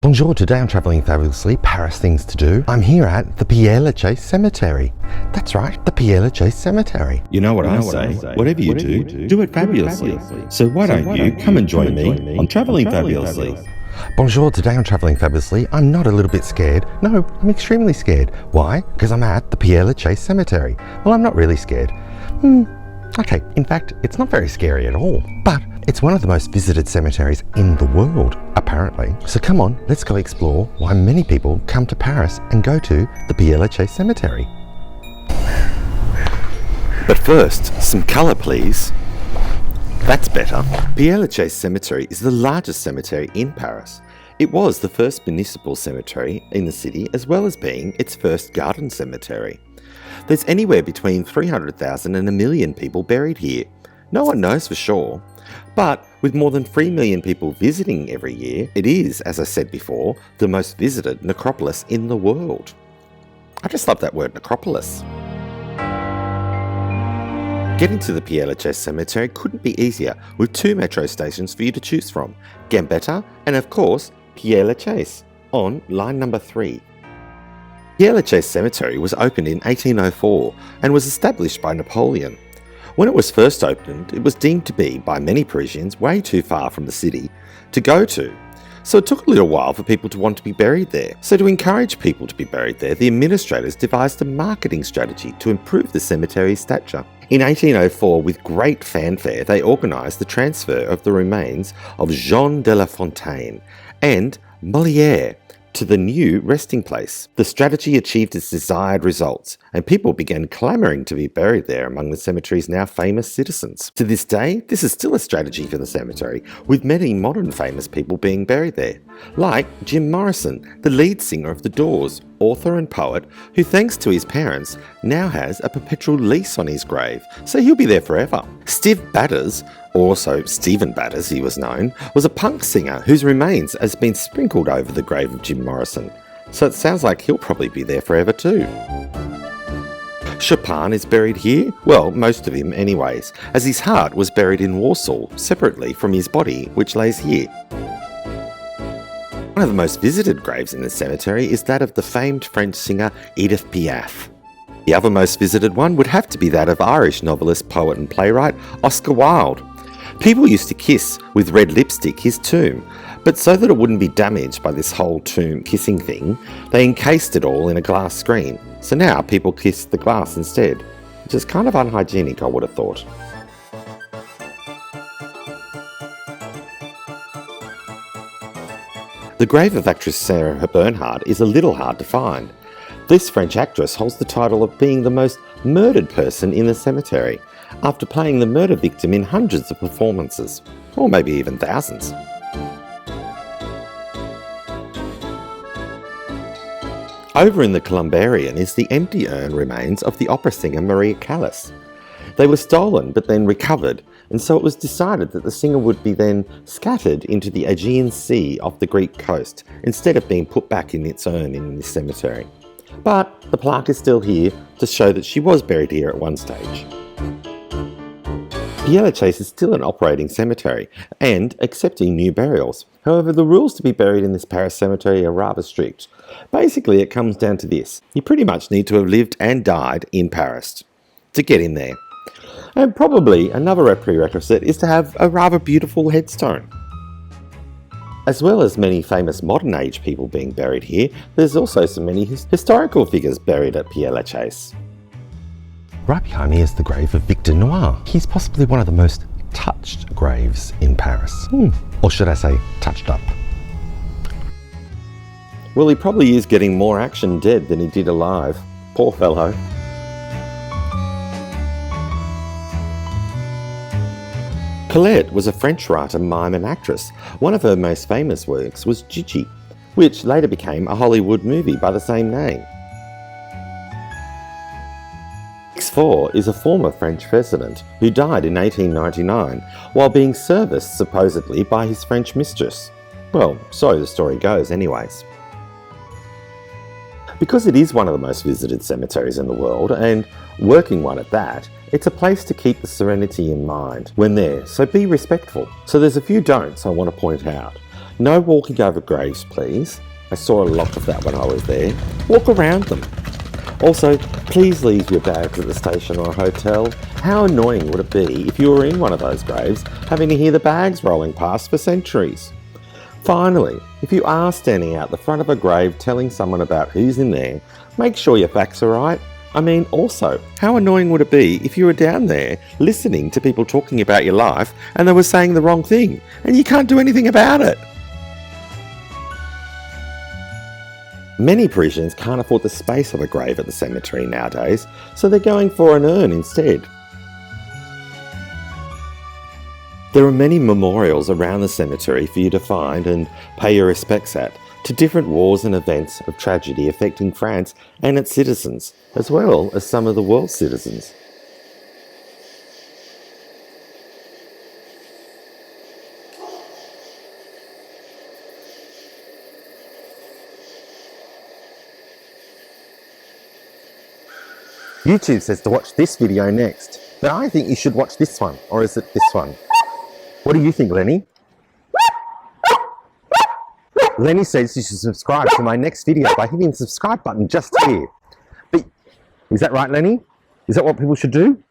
Bonjour, today I'm travelling fabulously, Paris things to do. I'm here at the Pere Lachaise Cemetary. That's right, the Pere Lachaise Cemetary. You know what I say, whatever you do it fabulously. So why don't you come and join me on Travelling Fabulously? Bonjour, today I'm travelling fabulously. I'm not a little bit scared. No, I'm extremely scared. Why? Because I'm at the Pere Lachaise Cemetary. Well, I'm not really scared. Okay, in fact, it's not very scary at all. But it's one of the most visited cemeteries in the world, apparently. So come on, let's go explore why many people come to Paris and go to the Pere Lachaise Cemetery. But first, some colour please. That's better. Pere Lachaise Cemetery is the largest cemetery in Paris. It was the first municipal cemetery in the city, as well as being its first garden cemetery. There's anywhere between 300,000 and 1 million people buried here. No one knows for sure. But with more than 3 million people visiting every year, it is, as I said before, the most visited necropolis in the world. I just love that word, necropolis. Getting to the Pere Lachaise Cemetery couldn't be easier, with 2 metro stations for you to choose from, Gambetta and of course Pere Lachaise, on line number 3. Pere Lachaise Cemetery was opened in 1804 and was established by Napoleon. When it was first opened, it was deemed to be, by many Parisians, way too far from the city to go to. So it took a little while for people to want to be buried there. So to encourage people to be buried there, the administrators devised a marketing strategy to improve the cemetery's stature. In 1804, with great fanfare, they organised the transfer of the remains of Jean de La Fontaine and Molière to the new resting place. The strategy achieved its desired results, and people began clamouring to be buried there among the cemetery's now famous citizens. To this day, this is still a strategy for the cemetery, with many modern famous people being buried there, like Jim Morrison, the lead singer of The Doors, author and poet, who thanks to his parents now has a perpetual lease on his grave, so he'll be there forever. Stiv Bators, or also Stephen Bators he was known, was a punk singer whose remains has been sprinkled over the grave of Jim Morrison, so it sounds like he'll probably be there forever too. Chopin is buried here, well, most of him anyways, as his heart was buried in Warsaw, separately from his body, which lays here. One of the most visited graves in the cemetery is that of the famed French singer Edith Piafs. The other most visited one would have to be that of Irish novelist, poet and playwright Oscar Wilde. People used to kiss with red lipstick his tomb, but so that it wouldn't be damaged by this whole tomb kissing thing, they encased it all in a glass screen. So now people kiss the glass instead, which is kind of unhygienic, I would have thought. The grave of actress Sarah Bernhardt is a little hard to find. This French actress holds the title of being the most murdered person in the cemetery, after playing the murder victim in hundreds of performances, or maybe even thousands. Over in the Columbarium is the empty urn remains of the opera singer Maria Callas. They were stolen but then recovered, and so it was decided that the singer would be then scattered into the Aegean Sea off the Greek coast, instead of being put back in its urn in this cemetery. But the plaque is still here to show that she was buried here at one stage. Pere Lachaise is still an operating cemetery and accepting new burials. However, the rules to be buried in this Paris cemetery are rather strict. Basically, it comes down to this. You pretty much need to have lived and died in Paris to get in there. And probably another prerequisite is to have a rather beautiful headstone. As well as many famous modern age people being buried here, there's also so many historical figures buried at Pere Lachaise. Right behind me is the grave of Victor Noir. He's possibly one of the most touched graves in Paris. Or should I say, touched up. Well, he probably is getting more action dead than he did alive. Poor fellow. Colette was a French writer, mime and actress. One of her most famous works was Gigi, which later became a Hollywood movie by the same name. Felix Faure is a former French president who died in 1899 while being serviced supposedly by his French mistress. Well, so the story goes anyways. Because it is one of the most visited cemeteries in the world, and working one at that, it's a place to keep the serenity in mind when there, so be respectful. So there's a few don'ts I want to point out. No walking over graves, please. I saw a lot of that when I was there. Walk around them. Also, please leave your bags at the station or hotel. How annoying would it be if you were in one of those graves, having to hear the bags rolling past for centuries? Finally, if you are standing out the front of a grave telling someone about who's in there, make sure your facts are right. I mean, also, how annoying would it be if you were down there listening to people talking about your life and they were saying the wrong thing and you can't do anything about it? Many Parisians can't afford the space of a grave at the cemetery nowadays, so they're going for an urn instead. There are many memorials around the cemetery for you to find and pay your respects at, to different wars and events of tragedy affecting France and its citizens, as well as some of the world's citizens. YouTube says to watch this video next, but I think you should watch this one, or is it this one? What do you think, Lenny? Lenny says you should subscribe to my next video by hitting the subscribe button just here. But, is that right, Lenny? Is that what people should do?